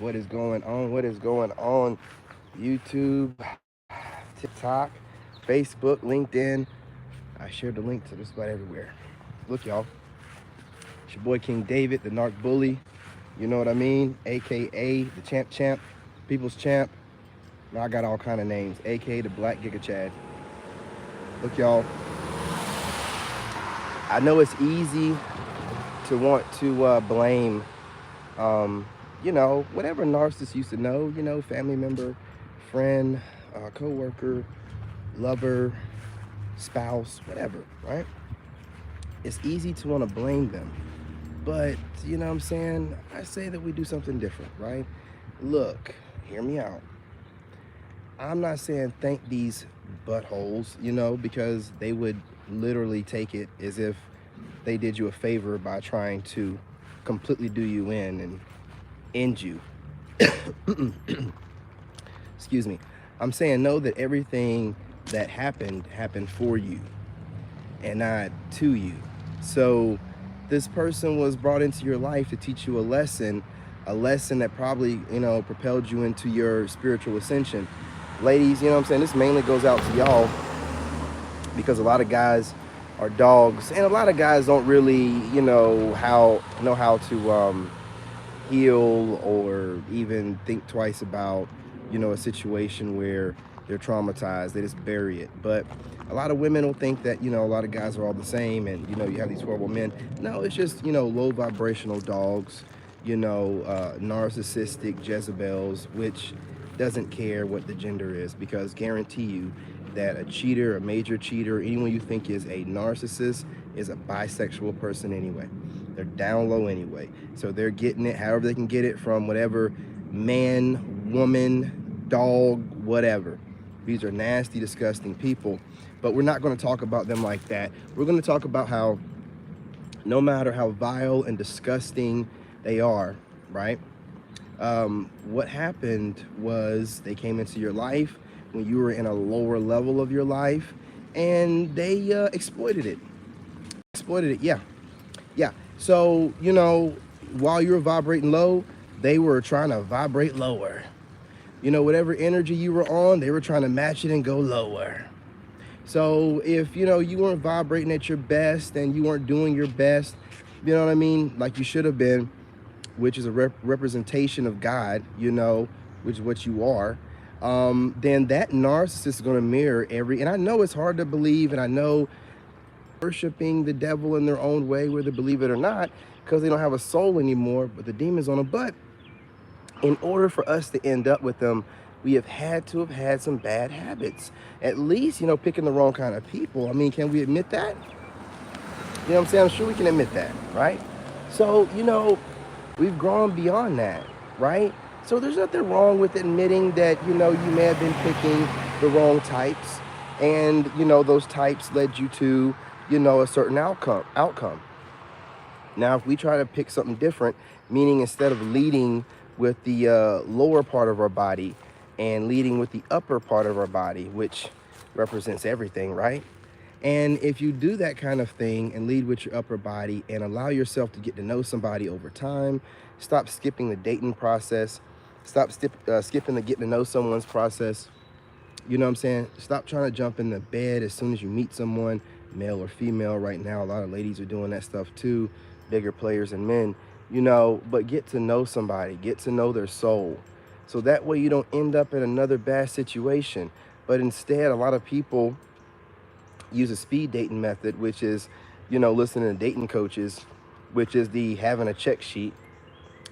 What is going on? What is going on? YouTube, TikTok, Facebook, LinkedIn. I shared the link to just about everywhere. Look, y'all. It's your boy King David, the Narc Bully. You know what I mean? AKA the Champ, People's Champ. Now I got all kind of names. AKA the Black Giga Chad. Look, y'all. I know it's easy to want to blame whatever narcissist used to know, family member, friend, co-worker, lover, spouse, whatever, right? It's easy to want to blame them. But, you know what I'm saying? I say that we do something different, right? Look, hear me out. I'm not saying thank these buttholes, because they would literally take it as if they did you a favor by trying to completely do you in and end you. Excuse me. I'm saying know that everything that happened for you and not to you. So this person was brought into your life to teach you a lesson that probably, propelled you into your spiritual ascension. Ladies, this mainly goes out to y'all because a lot of guys are dogs and a lot of guys don't really, know how to heal or even think twice about, a situation where they're traumatized. They just bury it. But a lot of women will think that, a lot of guys are all the same and, you have these horrible men. No, it's just, low vibrational dogs, narcissistic Jezebels, which doesn't care what the gender is, because guarantee you that a cheater, a major cheater, anyone you think is a narcissist is a bisexual person anyway. They're down low anyway. So they're getting it however they can get it from whatever man, woman, dog, whatever. These are nasty, disgusting people. But we're not going to talk about them like that. We're going to talk about how no matter how vile and disgusting they are, right? What happened was they came into your life when you were in a lower level of your life and they exploited it. Yeah. So, while you were vibrating low, they were trying to vibrate lower. Whatever energy you were on, they were trying to match it and go lower. So if, you weren't vibrating at your best and you weren't doing your best, you know what I mean, like you should have been, which is a representation of God, which is what you are, then that narcissist is going to mirror and I know it's hard to believe, and I know worshiping the devil in their own way, whether they believe it or not, because they don't have a soul anymore, but the demon's on them. But in order for us to end up with them, we have had some bad habits. At least, picking the wrong kind of people. I mean, can we admit that? You know what I'm saying? I'm sure we can admit that, right? So, we've grown beyond that, right? So there's nothing wrong with admitting that, you may have been picking the wrong types and, those types led you to, a certain outcome. Now, if we try to pick something different, meaning instead of leading with the lower part of our body and leading with the upper part of our body, which represents everything, right? And if you do that kind of thing and lead with your upper body and allow yourself to get to know somebody over time, stop skipping the dating process, stop skipping the getting to know someone's process, you know what I'm saying? Stop trying to jump in the bed as soon as you meet someone, male or female. Right now, a lot of ladies are doing that stuff too, bigger players than men, but get to know somebody, get to know their soul. So that way you don't end up in another bad situation. But instead, a lot of people use a speed dating method, which is, listening to dating coaches, which is the having a check sheet.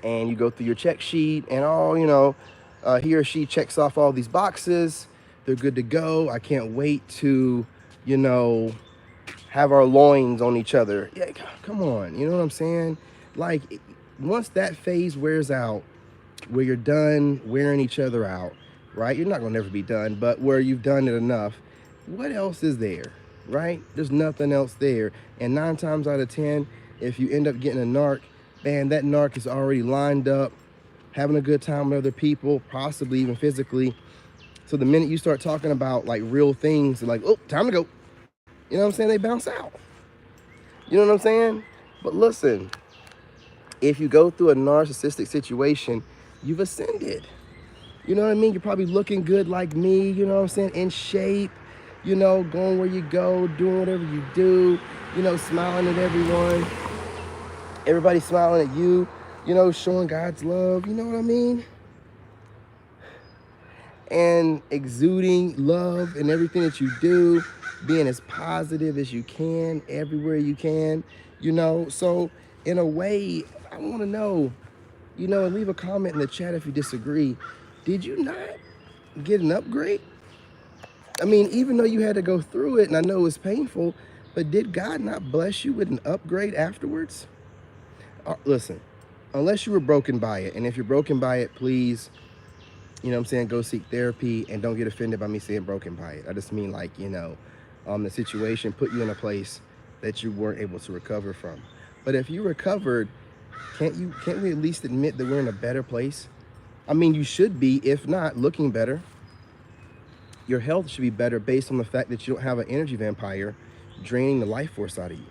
And you go through your check sheet and he or she checks off all these boxes. They're good to go. I can't wait to, have our loins on each other. Yeah, come on. You know what I'm saying? Like, once that phase wears out, where you're done wearing each other out, right? You're not going to never be done, but where you've done it enough, what else is there, right? There's nothing else there. And 9 times out of 10, if you end up getting a narc, man, that narc is already lined up, having a good time with other people, possibly even physically. So the minute you start talking about like real things, they're like, oh, time to go. You know what I'm saying? They bounce out. You know what I'm saying? But listen, if you go through a narcissistic situation, You've ascended. You know what I mean? You're probably looking good like me, you know what I'm saying? In shape, you know, going where you go, doing whatever you do, you know, smiling at everyone. Everybody smiling at you, you know, showing God's love, you know what I mean? And exuding love in everything that you do, being as positive as you can, everywhere you can, you know? So, in a way, I want to know, you know, and leave a comment in the chat if you disagree. Did you not get an upgrade? I mean, even though you had to go through it, and I know it was painful, but did God not bless you with an upgrade afterwards? Listen, unless you were broken by it, and if you're broken by it, please, you know what I'm saying, go seek therapy and don't get offended by me saying broken by it. I just mean like, you know, the situation put you in a place that you weren't able to recover from. But if you recovered, can't we at least admit that we're in a better place? I mean, you should be, if not, looking better. Your health should be better based on the fact that you don't have an energy vampire draining the life force out of you,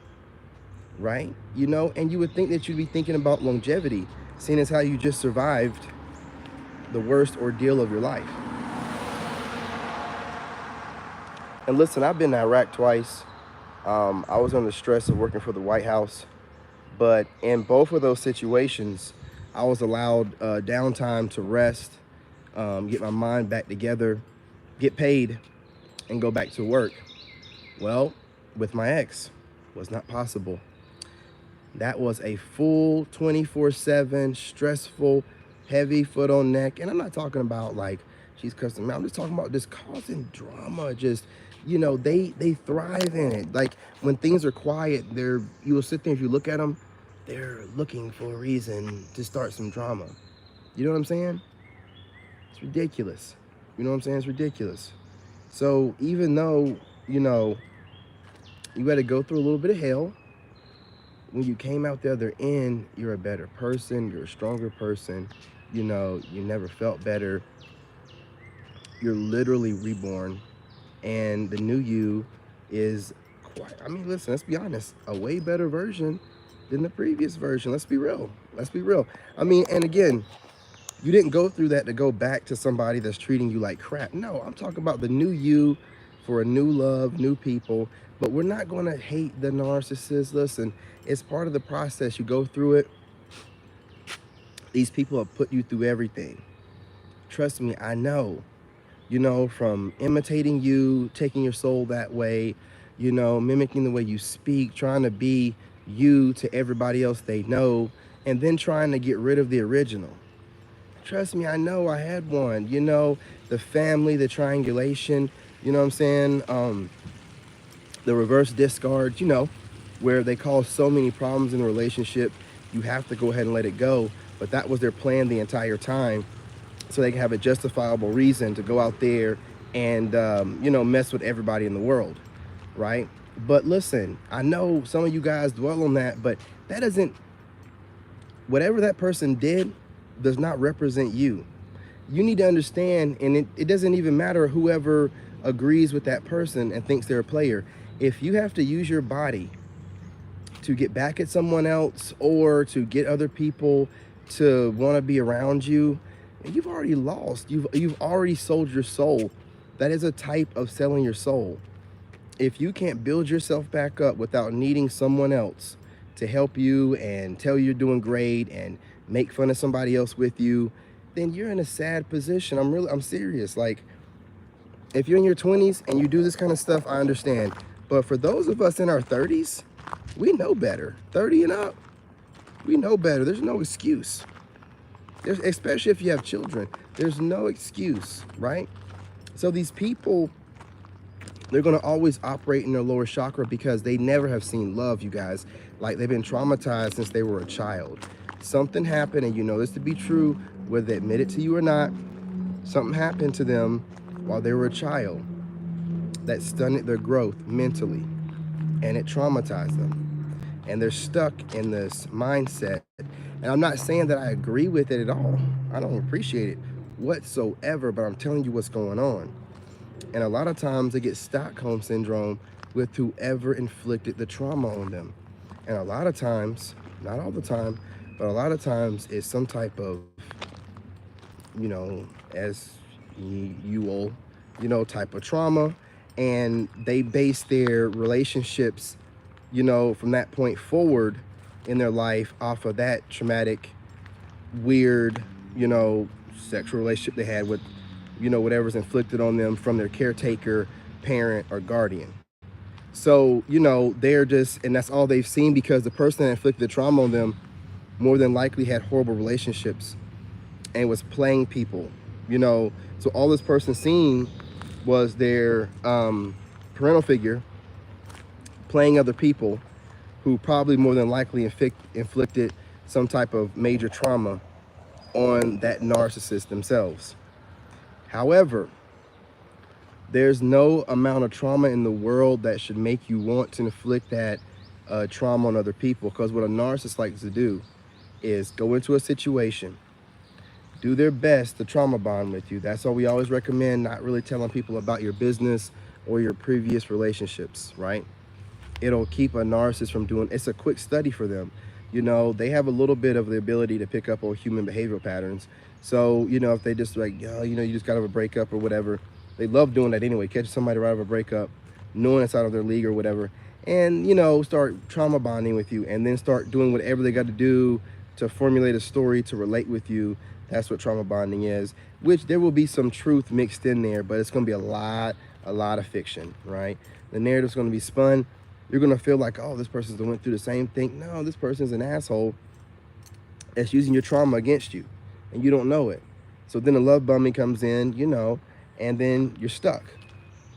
right? You know, and you would think that you'd be thinking about longevity, seeing as how you just survived the worst ordeal of your life. And listen, I've been to Iraq twice. I was under stress of working for the White House, but in both of those situations, I was allowed downtime to rest, get my mind back together, get paid, and go back to work. Well, with my ex, was not possible. That was a full 24/7 stressful, heavy foot on neck. And I'm not talking about like she's cussing me. I'm just talking about just causing drama. Just, you know, they thrive in it. Like when things are quiet, you will sit there, if you look at them, they're looking for a reason to start some drama. You know what I'm saying? It's ridiculous. You know what I'm saying? It's ridiculous. So even though, you know, you had to go through a little bit of hell, when you came out the other end, you're a better person, you're a stronger person, you know, you never felt better. You're literally reborn, and the new you is quite, I mean, listen, let's be honest, a way better version than the previous version. Let's be real. Let's be real. I mean, and again, you didn't go through that to go back to somebody that's treating you like crap. No, I'm talking about the new you for a new love, new people. But we're not going to hate the narcissist. Listen, it's part of the process. You go through it. These people have put you through everything. Trust me, I know. You know, from imitating you, taking your soul that way, you know, mimicking the way you speak, trying to be you to everybody else they know, and then trying to get rid of the original. Trust me, I know, I had one. You know, the family, the triangulation, you know what I'm saying? The reverse discards, you know, where they cause so many problems in the relationship, you have to go ahead and let it go. But that was their plan the entire time, so they can have a justifiable reason to go out there and, you know, mess with everybody in the world, right? But listen, I know some of you guys dwell on that, but that doesn't, whatever that person did does not represent you. You need to understand, and it doesn't even matter whoever agrees with that person and thinks they're a player. If you have to use your body to get back at someone else or to get other people to want to be around you, you've already lost. You've already sold your soul. That is a type of selling your soul. If you can't build yourself back up without needing someone else to help you and tell you you're doing great and make fun of somebody else with you, then you're in a sad position. I'm serious. Like, if you're in your 20s and you do this kind of stuff, I understand. But for those of us in our 30s, we know better. 30 and up, we know better. There's no excuse. Especially if you have children, there's no excuse, right? So these people, they're going to always operate in their lower chakra because they never have seen love, you guys. Like, they've been traumatized since they were a child. Something happened, and you know this to be true, whether they admit it to you or not. Something happened to them while they were a child that stunted their growth mentally, and it traumatized them. And they're stuck in this mindset. And I'm not saying that I agree with it at all. I don't appreciate it whatsoever, but I'm telling you what's going on. And a lot of times they get Stockholm syndrome with whoever inflicted the trauma on them. And a lot of times, not all the time, but a lot of times it's some type of you know, as you will, you know, type of trauma. And they base their relationships, you know, from that point forward in their life off of that traumatic, weird, you know, sexual relationship they had with, you know, whatever's inflicted on them from their caretaker, parent, or guardian. So, you know, they're just, and that's all they've seen, because the person that inflicted the trauma on them more than likely had horrible relationships and was playing people, you know. So all this person seen was their parental figure playing other people who probably more than likely inflicted some type of major trauma on that narcissist themselves. However, there's no amount of trauma in the world that should make you want to inflict that trauma on other people, because what a narcissist likes to do is go into a situation, do their best to trauma bond with you. That's why we always recommend not really telling people about your business or your previous relationships, right? It'll keep a narcissist from doing, it's a quick study for them. You know, they have a little bit of the ability to pick up on human behavioral patterns. So, you know, if they just like, oh, you know, you just got out of a breakup or whatever, they love doing that anyway, catch somebody right out of a breakup, knowing it's out of their league or whatever, and, you know, start trauma bonding with you, and then start doing whatever they got to do to formulate a story to relate with you. That's what trauma bonding is, which there will be some truth mixed in there, but it's going to be a lot of fiction, right? The narrative's going to be spun. You're going to feel like, oh, this person's went through the same thing. No, this person's an asshole that's using your trauma against you, and you don't know it. So then the love bombing comes in, you know, and then you're stuck.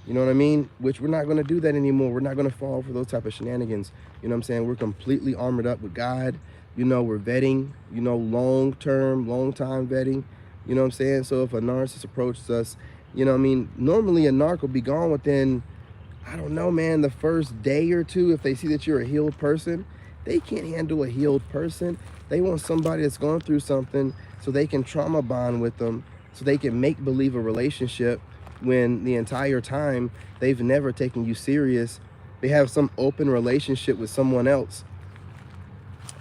You know what I mean? Which we're not going to do that anymore. We're not going to fall for those type of shenanigans. You know what I'm saying? We're completely armored up with God. You know, we're vetting, you know, long time vetting. You know what I'm saying? So if a narcissist approaches us, you know what I mean? Normally a narc will be gone within, I don't know, man, the first day or two. If they see that you're a healed person, they can't handle a healed person. They want somebody that's gone through something so they can trauma bond with them, so they can make believe a relationship when the entire time they've never taken you serious. They have some open relationship with someone else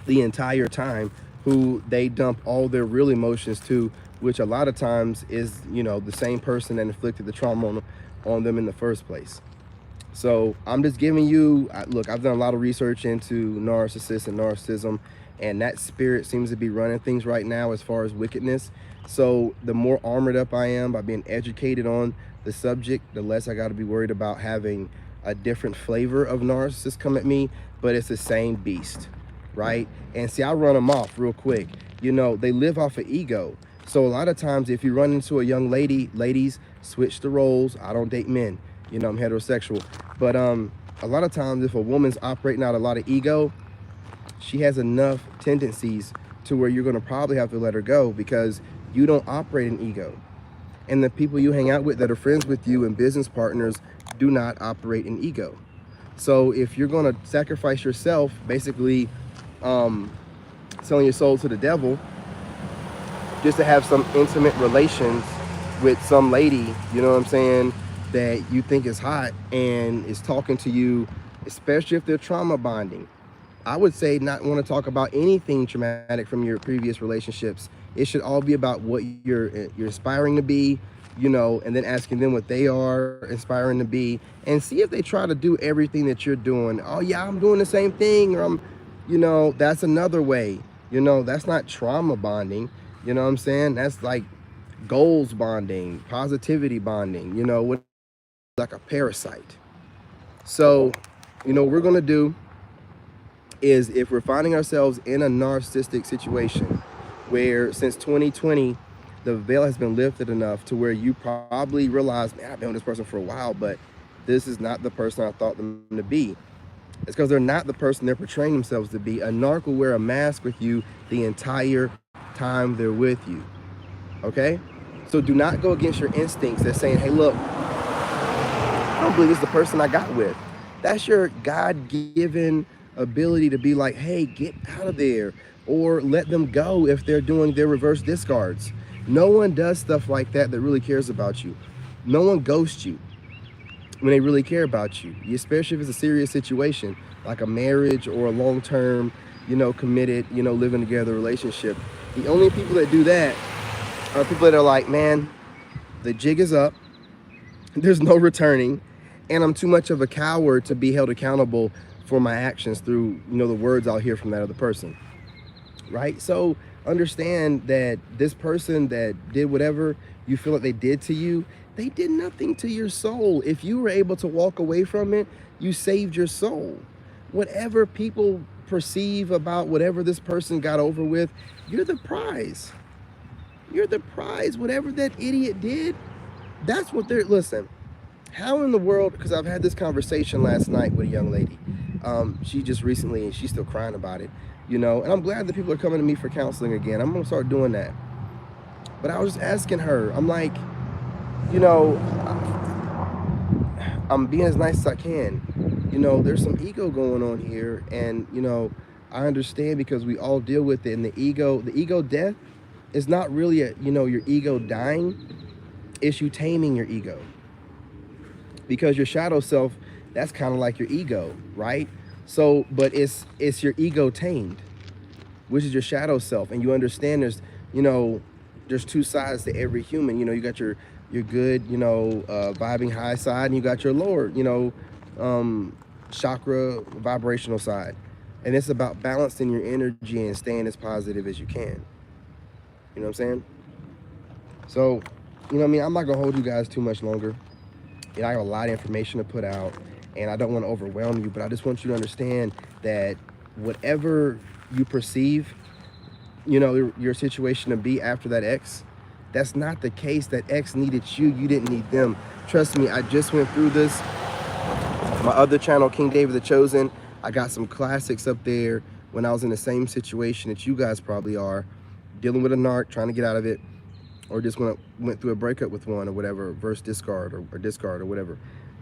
the entire time, who they dump all their real emotions to, which a lot of times is, you know, the same person that inflicted the trauma on them in the first place. So I'm just giving you, look, I've done a lot of research into narcissists and narcissism, and that spirit seems to be running things right now as far as wickedness. So the more armored up I am by being educated on the subject, the less I got to be worried about having a different flavor of narcissists come at me, but it's the same beast, right? And see, I run them off real quick. You know, they live off of ego. So a lot of times if you run into a young lady, ladies, switch the roles. I don't date men. You know, I'm heterosexual. But a lot of times if a woman's operating out a lot of ego, she has enough tendencies to where you're going to probably have to let her go, because you don't operate in ego. And the people you hang out with that are friends with you and business partners do not operate in ego. So if you're going to sacrifice yourself, basically selling your soul to the devil, just to have some intimate relations with some lady, you know what I'm saying, that you think is hot and is talking to you, especially if they're trauma bonding. I would say not want to talk about anything traumatic from your previous relationships. It should all be about what you're aspiring to be, you know, and then asking them what they are aspiring to be, and see if they try to do everything that you're doing. Oh yeah, I'm doing the same thing, or I'm, you know, that's another way. You know, that's not trauma bonding. You know what I'm saying? That's like goals bonding, positivity bonding, you know, what, like a parasite. So, you know, what we're going to do is, if we're finding ourselves in a narcissistic situation where since 2020, the veil has been lifted enough to where you probably realize, man, I've been with this person for a while, but this is not the person I thought them to be. It's because they're not the person they're portraying themselves to be. A narc will wear a mask with you the entire time they're with you. Okay? So do not go against your instincts that's saying, hey, look, I don't believe this is the person I got with. That's your God-given ability to be like, hey, get out of there, or let them go if they're doing their reverse discards. No one does stuff like that really cares about you. No one ghosts you when they really care about you, especially if it's a serious situation like a marriage or a long-term, you know, committed, you know, living together relationship. The only people that do that are people that are like, man, the jig is up, there's no returning, and I'm too much of a coward to be held accountable for my actions through, you know, the words I'll hear from that other person, right? So understand that this person that did whatever you feel like they did to you, they did nothing to your soul. If you were able to walk away from it, you saved your soul. Whatever people perceive about whatever this person got over with, you're the prize. You're the prize. Whatever that idiot did, that's what they're, listen, how in the world, because I've had this conversation last night with a young lady. She just recently, and she's still crying about it, you know, and I'm glad that people are coming to me for counseling again. I'm gonna start doing that. But I was just asking her, I'm like, you know, I'm being as nice as I can. You know, there's some ego going on here, and, you know, I understand because we all deal with it. And the ego death is not really a, you know, your ego dying. It's you taming your ego. Because your shadow self, that's kind of like your ego, right? So, but it's your ego tamed, which is your shadow self. And you understand there's, you know, there's two sides to every human. You know, you got your good, you know, vibing high side, and you got your lower, you know, chakra vibrational side. And it's about balancing your energy and staying as positive as you can. You know what I'm saying? So, you know what I mean? I'm not gonna hold you guys too much longer. And I have a lot of information to put out, and I don't want to overwhelm you, but I just want you to understand that whatever you perceive, you know, your situation to be after that ex, that's not the case. That ex needed you, you didn't need them. Trust me, I just went through this. My other channel, King David the Chosen, I got some classics up there when I was in the same situation that you guys probably are, dealing with a narc, trying to get out of it, or just went through a breakup with one or whatever, verse discard or discard or whatever.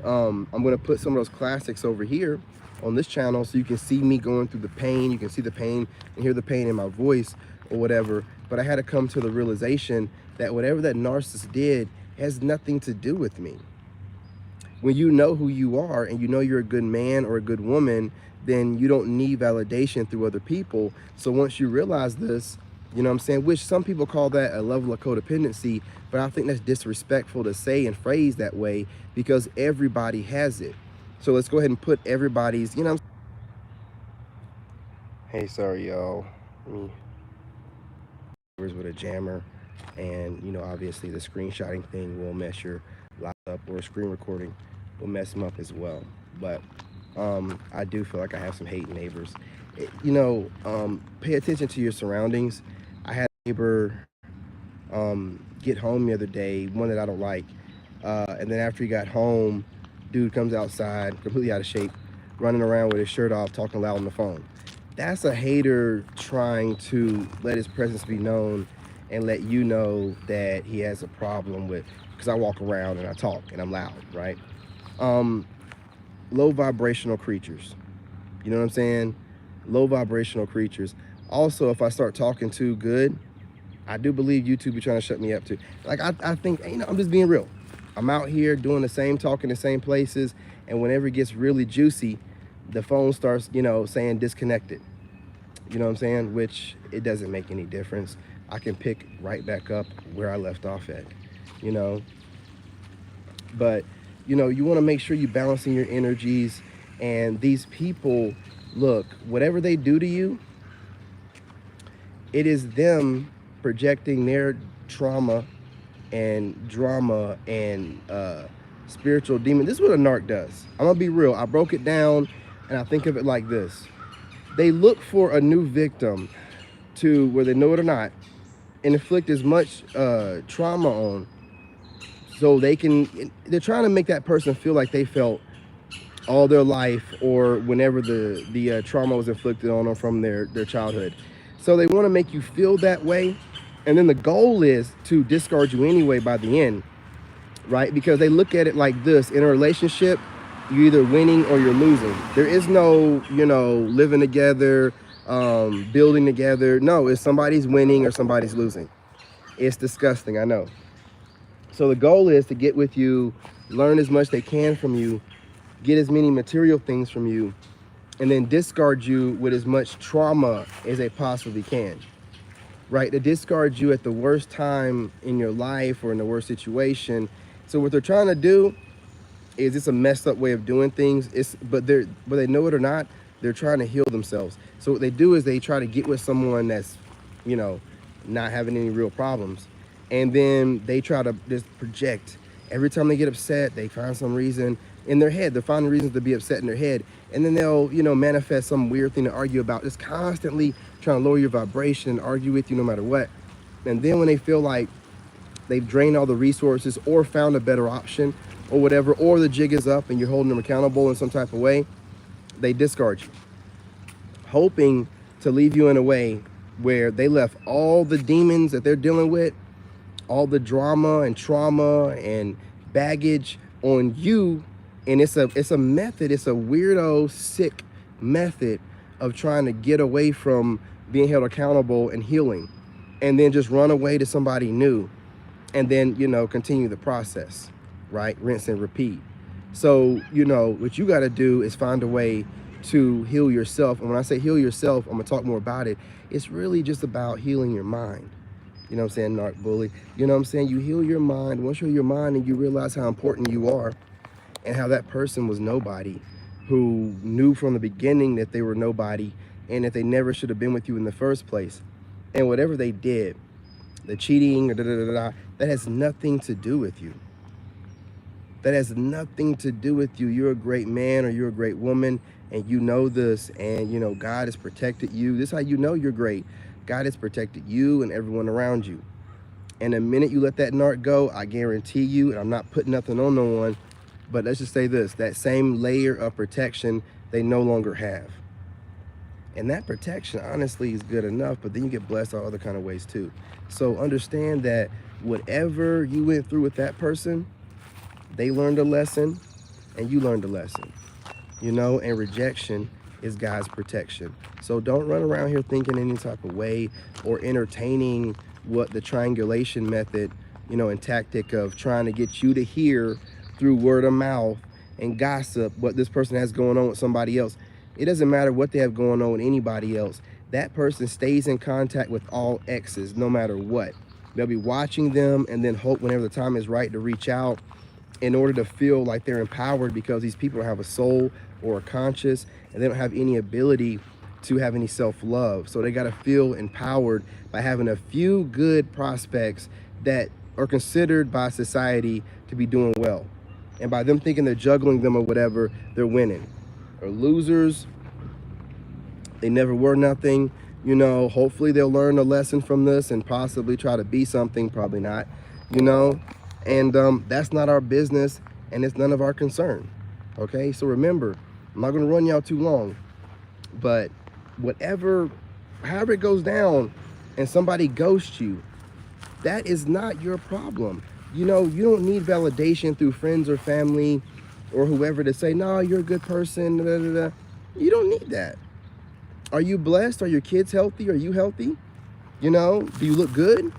I'm gonna put some of those classics over here on this channel so you can see me going through the pain. You can see the pain and hear the pain in my voice or whatever. But I had to come to the realization that whatever that narcissist did has nothing to do with me. When you know who you are and you know you're a good man or a good woman, then you don't need validation through other people. So once you realize this, you know what I'm saying? Which some people call that a level of codependency, but I think that's disrespectful to say and phrase that way because everybody has it. So let's go ahead and put everybody's, you know. Hey, sorry, y'all. With a jammer, and, you know, obviously the screenshotting thing will mess your laptop, or screen recording will mess them up as well. But I do feel like I have some hate neighbors. You know, pay attention to your surroundings. I had a neighbor get home the other day, one that I don't like, and then after he got home, dude comes outside completely out of shape, running around with his shirt off, talking loud on the phone. That's a hater trying to let his presence be known and let you know that he has a problem with, because I walk around and I talk and I'm loud, right? Low vibrational creatures, you know what I'm saying? Low vibrational creatures. Also, if I start talking too good, I do believe YouTube be trying to shut me up too. Like, I think, you know, I'm just being real. I'm out here doing the same talk in the same places, and whenever it gets really juicy, the phone starts, you know, saying disconnected. You know what I'm saying? Which it doesn't make any difference. I can pick right back up where I left off at, you know. But, you know, you want to make sure you're balancing your energies. And these people, look, whatever they do to you, it is them projecting their trauma and drama and spiritual demon. This is what a narc does. I'm gonna be real. I broke it down and I think of it like this. They look for a new victim to, whether they know it or not, and inflict as much trauma on, so they can, they're trying to make that person feel like they felt all their life, or whenever the trauma was inflicted on them from their childhood. So they want to make you feel that way, and then the goal is to discard you anyway by the end, right? Because they look at it like this: in a relationship, you're either winning or you're losing. There is no, you know, living together, building together. No, it's somebody's winning or somebody's losing. It's disgusting, I know. So the goal is to get with you, learn as much they can from you, get as many material things from you, and then discard you with as much trauma as they possibly can. right? They discard you at the worst time in your life or in the worst situation. So what they're trying to do is, it's a messed up way of doing things. But they know it or not, they're trying to heal themselves. So what they do is they try to get with someone that's, you know, not having any real problems, and then they try to just project. Every time they get upset, they find some reason in their head. They're finding reasons to be upset in their head, and then they'll, you know, manifest some weird thing to argue about, just constantly trying to lower your vibration and argue with you no matter what. And then when they feel like they've drained all the resources or found a better option or whatever, or the jig is up and you're holding them accountable in some type of way, they discard you, hoping to leave you in a way where they left all the demons that they're dealing with, all the drama and trauma and baggage on you. And it's a method, it's a weirdo, sick method of trying to get away from being held accountable and healing, and then just run away to somebody new, and then, you know, continue the process, right? Rinse and repeat. So, you know, what you got to do is find a way to heal yourself. And when I say heal yourself, I'm gonna talk more about it. It's really just about healing your mind. You know what I'm saying, narc bully? You know what I'm saying? You heal your mind. Once you heal your mind and you realize how important you are, and how that person was nobody, who knew from the beginning that they were nobody and that they never should have been with you in the first place. And whatever they did, the cheating, or that has nothing to do with you. That has nothing to do with you. You're a great man or you're a great woman, and you know this, and you know God has protected you. This is how you know you're great. God has protected you and everyone around you. And the minute you let that narc go, I guarantee you, and I'm not putting nothing on no one, but let's just say this, that same layer of protection they no longer have. And that protection honestly is good enough, but then you get blessed all other kind of ways too. So understand that whatever you went through with that person, they learned a lesson and you learned a lesson, you know, and rejection is God's protection. So don't run around here thinking any type of way or entertaining what the triangulation method, you know, and tactic of trying to get you to hear through word of mouth and gossip what this person has going on with somebody else. It doesn't matter what they have going on with anybody else. That person stays in contact with all exes no matter what. They'll be watching them and then hope whenever the time is right to reach out in order to feel like they're empowered, because these people have a soul or a conscience and they don't have any ability to have any self-love. So they got to feel empowered by having a few good prospects that are considered by society to be doing well. And by them thinking they're juggling them or whatever, they're winning. Or losers, they never were nothing. You know, hopefully they'll learn a lesson from this and possibly try to be something, probably not, you know. And that's not our business and it's none of our concern. Okay, so remember, I'm not gonna run y'all too long, but however it goes down and somebody ghosts you, that is not your problem. You know, you don't need validation through friends or family or whoever to say, no, you're a good person, da, da, da. You don't need that. Are you blessed? Are your kids healthy? Are you healthy? You know, do you look good?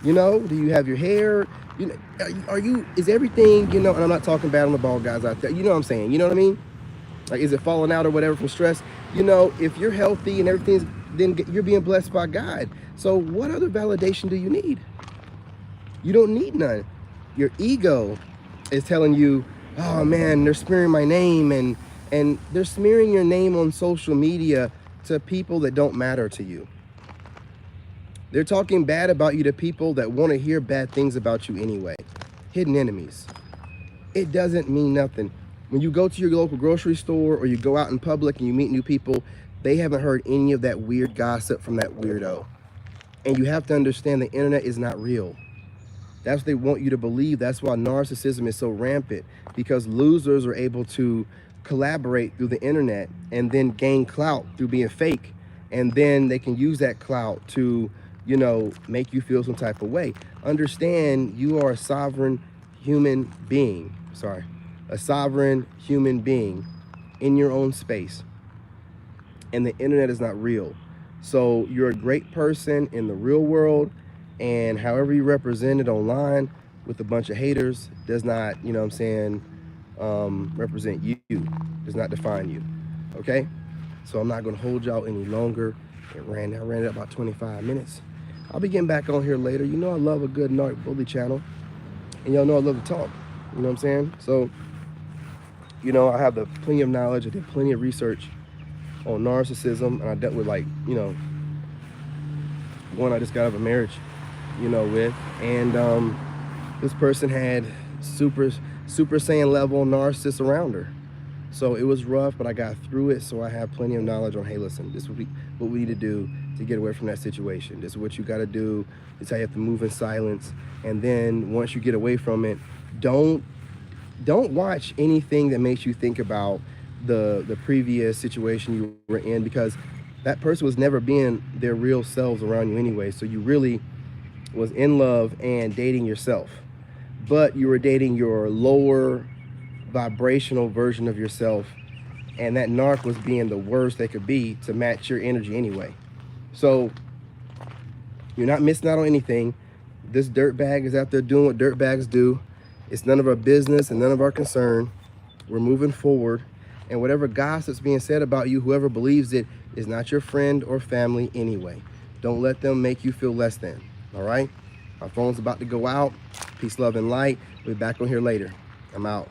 You know, do you have your hair? You know, is everything, you know, and I'm not talking bad on the bald guys out there, you know what I'm saying, you know what I mean? Like, is it falling out or whatever from stress? You know, if you're healthy and everything's, then you're being blessed by God. So what other validation do you need? You don't need none. Your ego is telling you, oh man, they're smearing my name, and they're smearing your name on social media to people that don't matter to you. They're talking bad about you to people that want to hear bad things about you anyway. Hidden enemies. It doesn't mean nothing. When you go to your local grocery store or you go out in public and you meet new people, they haven't heard any of that weird gossip from that weirdo. And you have to understand the internet is not real. That's what they want you to believe. That's why narcissism is so rampant, because losers are able to collaborate through the internet and then gain clout through being fake. And then they can use that clout to, you know, make you feel some type of way. Understand, you are a sovereign human being. A sovereign human being in your own space. And the internet is not real. So you're a great person in the real world, and however you represent it online with a bunch of haters does not, you know what I'm saying, represent you, does not define you, okay? So I'm not gonna hold y'all any longer. I ran it about 25 minutes. I'll be getting back on here later. You know I love a good narc bully channel. And y'all know I love to talk. You know what I'm saying? So, you know, I have the plenty of knowledge. I did plenty of research on narcissism. And I dealt with, like, you know, one I just got out of a marriage, you know, with. And this person had super Saiyan level narcissists around her. So it was rough, but I got through it. So I have plenty of knowledge on, hey, listen, this is what we need to do to get away from that situation. This is what you got to do. This is how you have to move in silence. And then once you get away from it, don't watch anything that makes you think about the previous situation you were in, because that person was never being their real selves around you anyway. So you really was in love and dating yourself, but you were dating your lower vibrational version of yourself, and that narc was being the worst they could be to match your energy anyway. So you're not missing out on anything. This dirtbag is out there doing what dirtbags do. It's none of our business and none of our concern. We're moving forward, and whatever gossip's being said about you, whoever believes it is not your friend or family anyway. Don't let them make you feel less than. All right? My phone's about to go out. Peace, love, and light. We'll be back on here later. I'm out.